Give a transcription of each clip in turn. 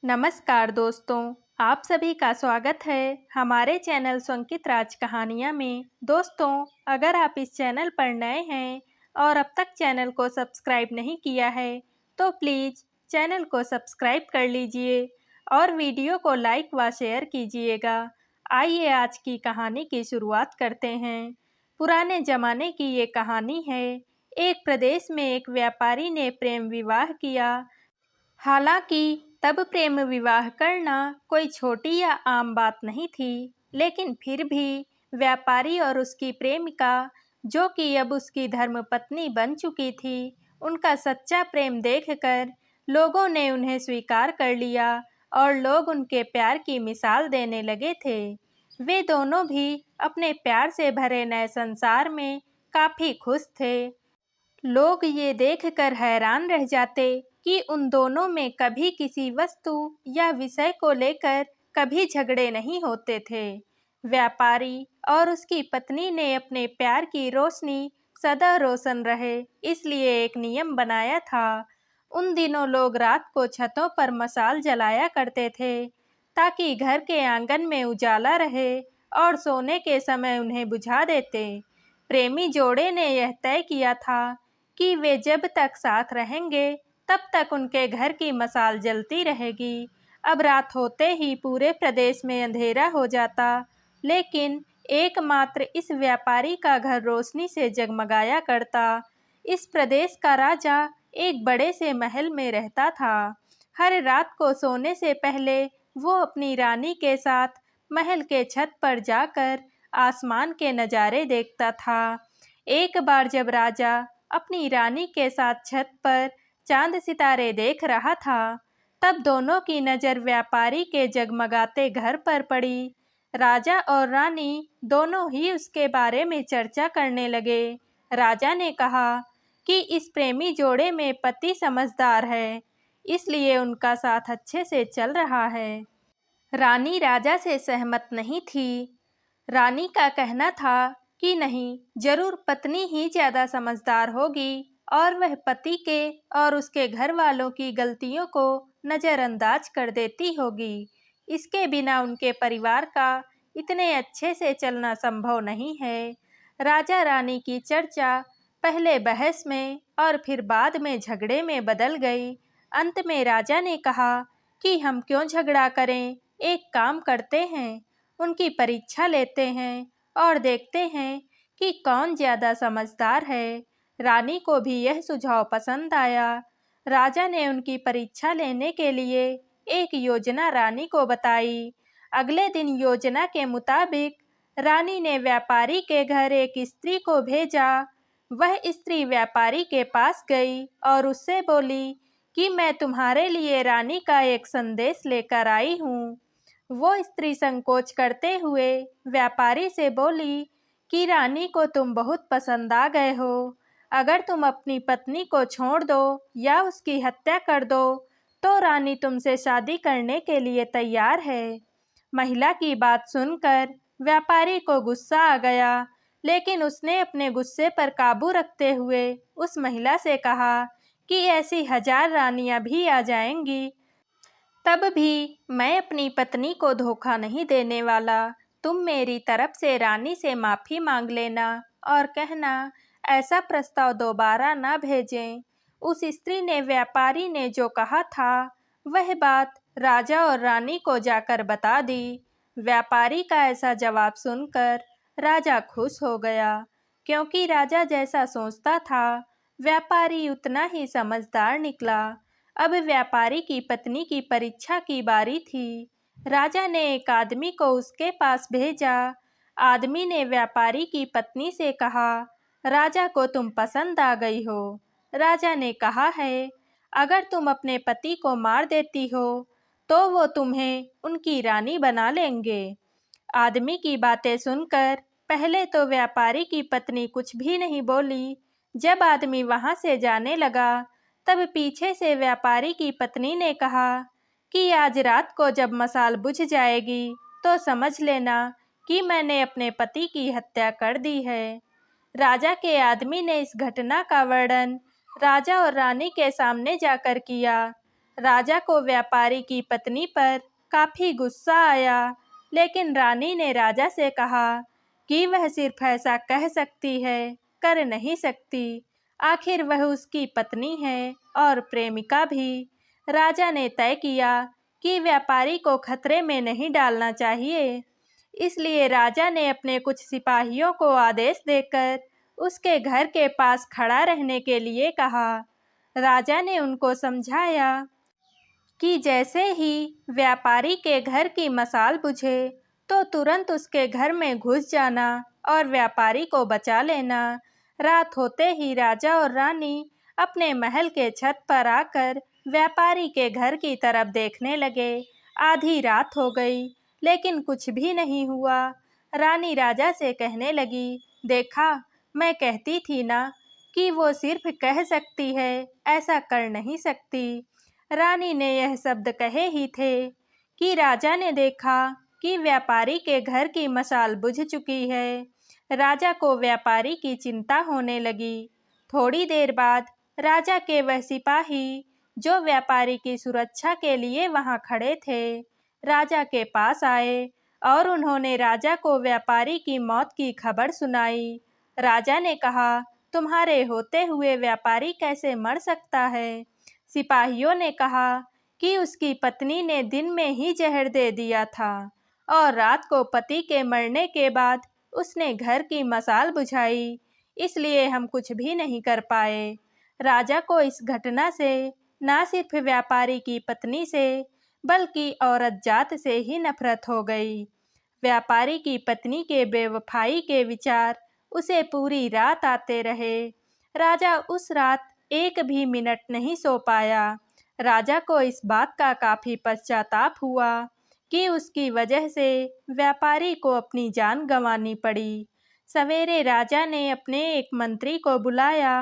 नमस्कार दोस्तों, आप सभी का स्वागत है हमारे चैनल स्वंकित राज कहानियाँ में। दोस्तों, अगर आप इस चैनल पर नए हैं और अब तक चैनल को सब्सक्राइब नहीं किया है तो प्लीज़ चैनल को सब्सक्राइब कर लीजिए और वीडियो को लाइक व शेयर कीजिएगा। आइए आज की कहानी की शुरुआत करते हैं। पुराने ज़माने की ये कहानी है। एक प्रदेश में एक व्यापारी ने प्रेम विवाह किया। हालांकि तब प्रेम विवाह करना कोई छोटी या आम बात नहीं थी, लेकिन फिर भी व्यापारी और उसकी प्रेमिका, जो कि अब उसकी धर्मपत्नी बन चुकी थी, उनका सच्चा प्रेम देखकर लोगों ने उन्हें स्वीकार कर लिया और लोग उनके प्यार की मिसाल देने लगे थे। वे दोनों भी अपने प्यार से भरे नए संसार में काफ़ी खुश थे। लोग ये देखकर हैरान रह जाते कि उन दोनों में कभी किसी वस्तु या विषय को लेकर कभी झगड़े नहीं होते थे। व्यापारी और उसकी पत्नी ने अपने प्यार की रोशनी सदा रोशन रहे, इसलिए एक नियम बनाया था। उन दिनों लोग रात को छतों पर मशाल जलाया करते थे ताकि घर के आंगन में उजाला रहे और सोने के समय उन्हें बुझा देते। प्रेमी जोड़े ने यह तय किया था कि वे जब तक साथ रहेंगे तब तक उनके घर की मशाल जलती रहेगी। अब रात होते ही पूरे प्रदेश में अंधेरा हो जाता, लेकिन एकमात्र इस व्यापारी का घर रोशनी से जगमगाया करता। इस प्रदेश का राजा एक बड़े से महल में रहता था। हर रात को सोने से पहले वो अपनी रानी के साथ महल के छत पर जाकर आसमान के नज़ारे देखता था। एक बार जब राजा अपनी रानी के साथ छत पर चांद सितारे देख रहा था, तब दोनों की नज़र व्यापारी के जगमगाते घर पर पड़ी। राजा और रानी दोनों ही उसके बारे में चर्चा करने लगे। राजा ने कहा कि इस प्रेमी जोड़े में पति समझदार है, इसलिए उनका साथ अच्छे से चल रहा है। रानी राजा से सहमत नहीं थी। रानी का कहना था कि नहीं, जरूर पत्नी ही ज़्यादा समझदार होगी और वह पति के और उसके घर वालों की गलतियों को नज़रअंदाज कर देती होगी। इसके बिना उनके परिवार का इतने अच्छे से चलना संभव नहीं है। राजा रानी की चर्चा पहले बहस में और फिर बाद में झगड़े में बदल गई। अंत में राजा ने कहा कि हम क्यों झगड़ा करें, एक काम करते हैं, उनकी परीक्षा लेते हैं और देखते हैं कि कौन ज़्यादा समझदार है। रानी को भी यह सुझाव पसंद आया। राजा ने उनकी परीक्षा लेने के लिए एक योजना रानी को बताई। अगले दिन योजना के मुताबिक रानी ने व्यापारी के घर एक स्त्री को भेजा। वह स्त्री व्यापारी के पास गई और उससे बोली कि मैं तुम्हारे लिए रानी का एक संदेश लेकर आई हूँ। वो स्त्री संकोच करते हुए व्यापारी से बोली कि रानी को तुम बहुत पसंद आ गए हो। अगर तुम अपनी पत्नी को छोड़ दो या उसकी हत्या कर दो तो रानी तुमसे शादी करने के लिए तैयार है। महिला की बात सुनकर व्यापारी को गुस्सा आ गया, लेकिन उसने अपने गुस्से पर काबू रखते हुए उस महिला से कहा कि ऐसी 1000 रानियां भी आ जाएंगी, तब भी मैं अपनी पत्नी को धोखा नहीं देने वाला। तुम मेरी तरफ से रानी से माफ़ी मांग लेना और कहना ऐसा प्रस्ताव दोबारा ना भेजें। उस स्त्री ने व्यापारी ने जो कहा था वह बात राजा और रानी को जाकर बता दी। व्यापारी का ऐसा जवाब सुनकर राजा खुश हो गया, क्योंकि राजा जैसा सोचता था व्यापारी उतना ही समझदार निकला। अब व्यापारी की पत्नी की परीक्षा की बारी थी। राजा ने एक आदमी को उसके पास भेजा। आदमी ने व्यापारी की पत्नी से कहा, राजा को तुम पसंद आ गई हो। राजा ने कहा है, अगर तुम अपने पति को मार देती हो तो वो तुम्हें उनकी रानी बना लेंगे। आदमी की बातें सुनकर पहले तो व्यापारी की पत्नी कुछ भी नहीं बोली। जब आदमी वहां से जाने लगा तब पीछे से व्यापारी की पत्नी ने कहा कि आज रात को जब मशाल बुझ जाएगी तो समझ लेना कि मैंने अपने पति की हत्या कर दी है। राजा के आदमी ने इस घटना का वर्णन राजा और रानी के सामने जाकर किया। राजा को व्यापारी की पत्नी पर काफ़ी गुस्सा आया, लेकिन रानी ने राजा से कहा कि वह सिर्फ ऐसा कह सकती है, कर नहीं सकती। आखिर वह उसकी पत्नी है और प्रेमिका भी। राजा ने तय किया कि व्यापारी को खतरे में नहीं डालना चाहिए। इसलिए राजा ने अपने कुछ सिपाहियों को आदेश देकर उसके घर के पास खड़ा रहने के लिए कहा। राजा ने उनको समझाया कि जैसे ही व्यापारी के घर की मशाल बुझे तो तुरंत उसके घर में घुस जाना और व्यापारी को बचा लेना। रात होते ही राजा और रानी अपने महल के छत पर आकर व्यापारी के घर की तरफ देखने लगे। आधी रात हो गई, लेकिन कुछ भी नहीं हुआ। रानी राजा से कहने लगी, देखा, मैं कहती थी ना कि वो सिर्फ कह सकती है, ऐसा कर नहीं सकती। रानी ने यह शब्द कहे ही थे कि राजा ने देखा कि व्यापारी के घर की मशाल बुझ चुकी है। राजा को व्यापारी की चिंता होने लगी। थोड़ी देर बाद राजा के वह सिपाही जो व्यापारी की सुरक्षा के लिए वहां खड़े थे, राजा के पास आए और उन्होंने राजा को व्यापारी की मौत की खबर सुनाई। राजा ने कहा, तुम्हारे होते हुए व्यापारी कैसे मर सकता है? सिपाहियों ने कहा कि उसकी पत्नी ने दिन में ही जहर दे दिया था और रात को पति के मरने के बाद उसने घर की मशाल बुझाई, इसलिए हम कुछ भी नहीं कर पाए। राजा को इस घटना से न सिर्फ व्यापारी की पत्नी से बल्कि औरत जात से ही नफरत हो गई। व्यापारी की पत्नी के बेवफाई के विचार उसे पूरी रात आते रहे। राजा उस रात एक भी मिनट नहीं सो पाया। राजा को इस बात का काफ़ी पश्चाताप हुआ कि उसकी वजह से व्यापारी को अपनी जान गंवानी पड़ी। सवेरे राजा ने अपने एक मंत्री को बुलाया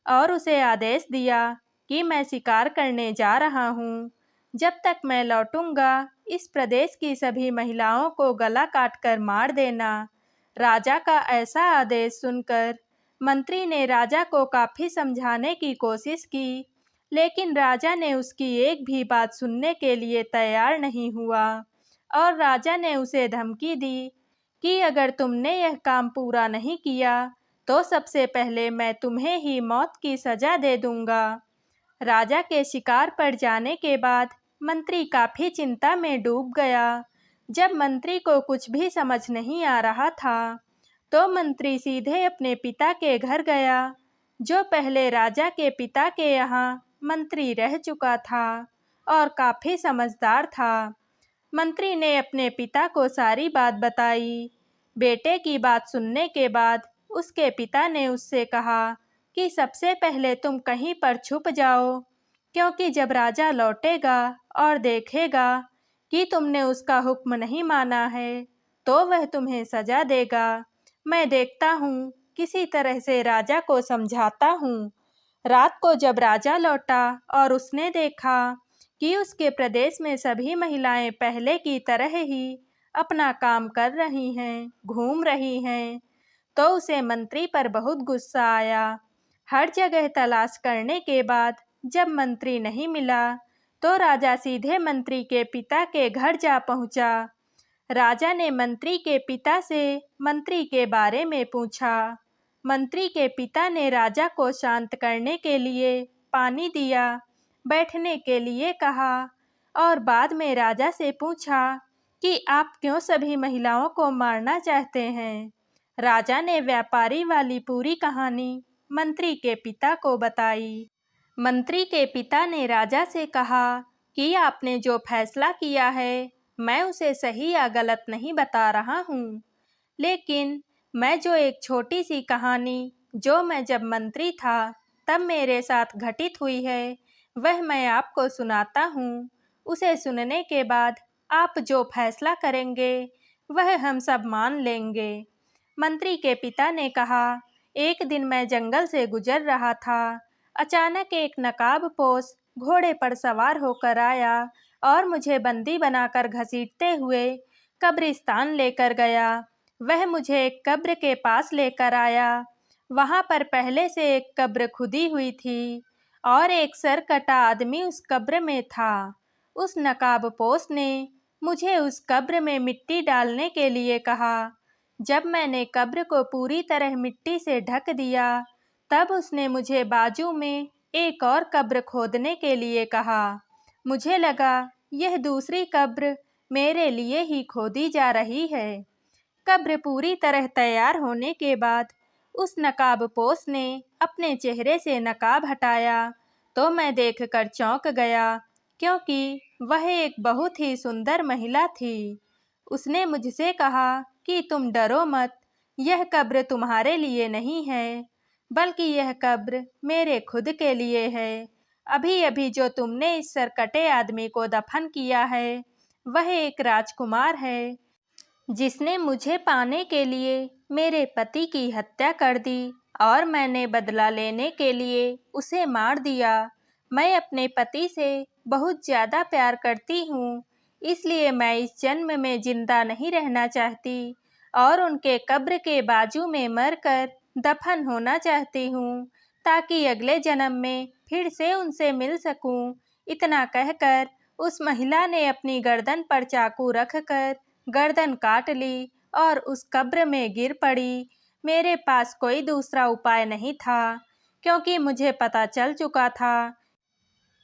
और उसे आदेश दिया कि मैं शिकार करने जा रहा हूँ। जब तक मैं लौटूंगा, इस प्रदेश की सभी महिलाओं को गला काटकर मार देना। राजा का ऐसा आदेश सुनकर मंत्री ने राजा को काफ़ी समझाने की कोशिश की, लेकिन राजा ने उसकी एक भी बात सुनने के लिए तैयार नहीं हुआ और राजा ने उसे धमकी दी कि अगर तुमने यह काम पूरा नहीं किया तो सबसे पहले मैं तुम्हें ही मौत की सज़ा दे दूंगा। राजा के शिकार पर जाने के बाद मंत्री काफ़ी चिंता में डूब गया। जब मंत्री को कुछ भी समझ नहीं आ रहा था तो मंत्री सीधे अपने पिता के घर गया, जो पहले राजा के पिता के यहाँ मंत्री रह चुका था और काफ़ी समझदार था। मंत्री ने अपने पिता को सारी बात बताई। बेटे की बात सुनने के बाद उसके पिता ने उससे कहा कि सबसे पहले तुम कहीं पर छुप जाओ, क्योंकि जब राजा लौटेगा और देखेगा कि तुमने उसका हुक्म नहीं माना है तो वह तुम्हें सज़ा देगा। मैं देखता हूँ, किसी तरह से राजा को समझाता हूँ। रात को जब राजा लौटा और उसने देखा कि उसके प्रदेश में सभी महिलाएं पहले की तरह ही अपना काम कर रही हैं, घूम रही हैं, तो उसे मंत्री पर बहुत गुस्सा आया। हर जगह तलाश करने के बाद जब मंत्री नहीं मिला तो राजा सीधे मंत्री के पिता के घर जा पहुंचा। राजा ने मंत्री के पिता से मंत्री के बारे में पूछा। मंत्री के पिता ने राजा को शांत करने के लिए पानी दिया, बैठने के लिए कहा और बाद में राजा से पूछा कि आप क्यों सभी महिलाओं को मारना चाहते हैं। राजा ने व्यापारी वाली पूरी कहानी मंत्री के पिता को बताई। मंत्री के पिता ने राजा से कहा कि आपने जो फैसला किया है, मैं उसे सही या गलत नहीं बता रहा हूँ, लेकिन मैं जो एक छोटी सी कहानी जो मैं जब मंत्री था तब मेरे साथ घटित हुई है, वह मैं आपको सुनाता हूँ। उसे सुनने के बाद आप जो फैसला करेंगे वह हम सब मान लेंगे। मंत्री के पिता ने कहा, एक दिन मैं जंगल से गुजर रहा था। अचानक एक नकाबपोश घोड़े पर सवार होकर आया और मुझे बंदी बनाकर घसीटते हुए कब्रिस्तान लेकर गया। वह मुझे एक कब्र के पास लेकर आया। वहाँ पर पहले से एक कब्र खुदी हुई थी और एक सर कटा आदमी उस कब्र में था। उस नकाबपोश ने मुझे उस कब्र में मिट्टी डालने के लिए कहा। जब मैंने कब्र को पूरी तरह मिट्टी से ढक दिया, तब उसने मुझे बाजू में एक और कब्र खोदने के लिए कहा। मुझे लगा यह दूसरी कब्र मेरे लिए ही खोदी जा रही है। कब्र पूरी तरह तैयार होने के बाद उस नकाबपोश ने अपने चेहरे से नकाब हटाया तो मैं देखकर चौंक गया, क्योंकि वह एक बहुत ही सुंदर महिला थी। उसने मुझसे कहा कि तुम डरो मत, यह कब्र तुम्हारे लिए नहीं है, बल्कि यह कब्र मेरे खुद के लिए है। अभी अभी जो तुमने इस सरकटे आदमी को दफन किया है, वह एक राजकुमार है जिसने मुझे पाने के लिए मेरे पति की हत्या कर दी और मैंने बदला लेने के लिए उसे मार दिया। मैं अपने पति से बहुत ज़्यादा प्यार करती हूँ, इसलिए मैं इस जन्म में जिंदा नहीं रहना चाहती और उनके कब्र के बाजू में मरकर दफन होना चाहती हूँ, ताकि अगले जन्म में फिर से उनसे मिल सकूँ। इतना कहकर उस महिला ने अपनी गर्दन पर चाकू रखकर गर्दन काट ली और उस कब्र में गिर पड़ी। मेरे पास कोई दूसरा उपाय नहीं था, क्योंकि मुझे पता चल चुका था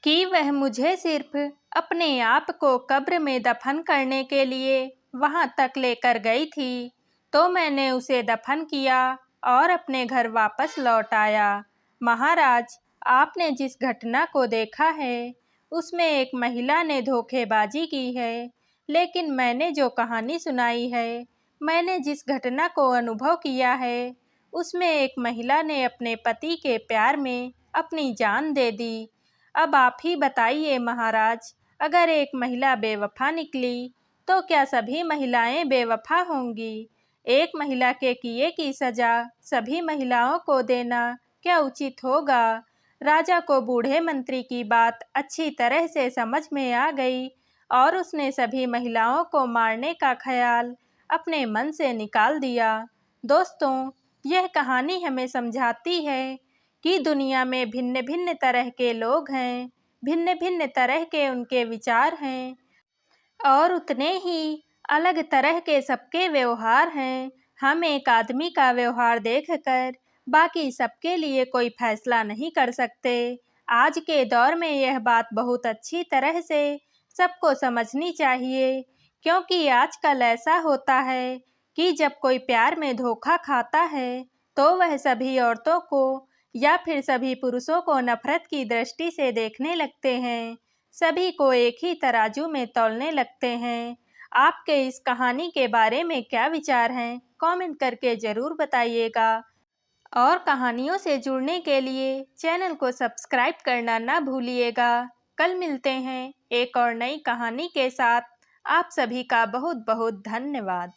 कि वह मुझे सिर्फ अपने आप को कब्र में दफन करने के लिए वहां तक लेकर गई थी। तो मैंने उसे दफन किया और अपने घर वापस लौट आया। महाराज, आपने जिस घटना को देखा है, उसमें एक महिला ने धोखेबाजी की है, लेकिन मैंने जो कहानी सुनाई है, मैंने जिस घटना को अनुभव किया है, उसमें एक महिला ने अपने पति के प्यार में अपनी जान दे दी। अब आप ही बताइए महाराज, अगर एक महिला बेवफा निकली तो क्या सभी महिलाएं बेवफा होंगी? एक महिला के किए की सजा सभी महिलाओं को देना क्या उचित होगा? राजा को बूढ़े मंत्री की बात अच्छी तरह से समझ में आ गई और उसने सभी महिलाओं को मारने का ख्याल अपने मन से निकाल दिया। दोस्तों, यह कहानी हमें समझाती है कि दुनिया में भिन्न भिन्न तरह के लोग हैं, भिन्न भिन्न तरह के उनके विचार हैं और उतने ही अलग तरह के सबके व्यवहार हैं। हम एक आदमी का व्यवहार देखकर बाकी सबके लिए कोई फैसला नहीं कर सकते। आज के दौर में यह बात बहुत अच्छी तरह से सबको समझनी चाहिए, क्योंकि आजकल ऐसा होता है कि जब कोई प्यार में धोखा खाता है तो वह सभी औरतों को या फिर सभी पुरुषों को नफरत की दृष्टि से देखने लगते हैं, सभी को एक ही तराजू में तौलने लगते हैं। आपके इस कहानी के बारे में क्या विचार हैं? कमेंट करके ज़रूर बताइएगा और कहानियों से जुड़ने के लिए चैनल को सब्सक्राइब करना ना भूलिएगा। कल मिलते हैं एक और नई कहानी के साथ। आप सभी का बहुत बहुत धन्यवाद।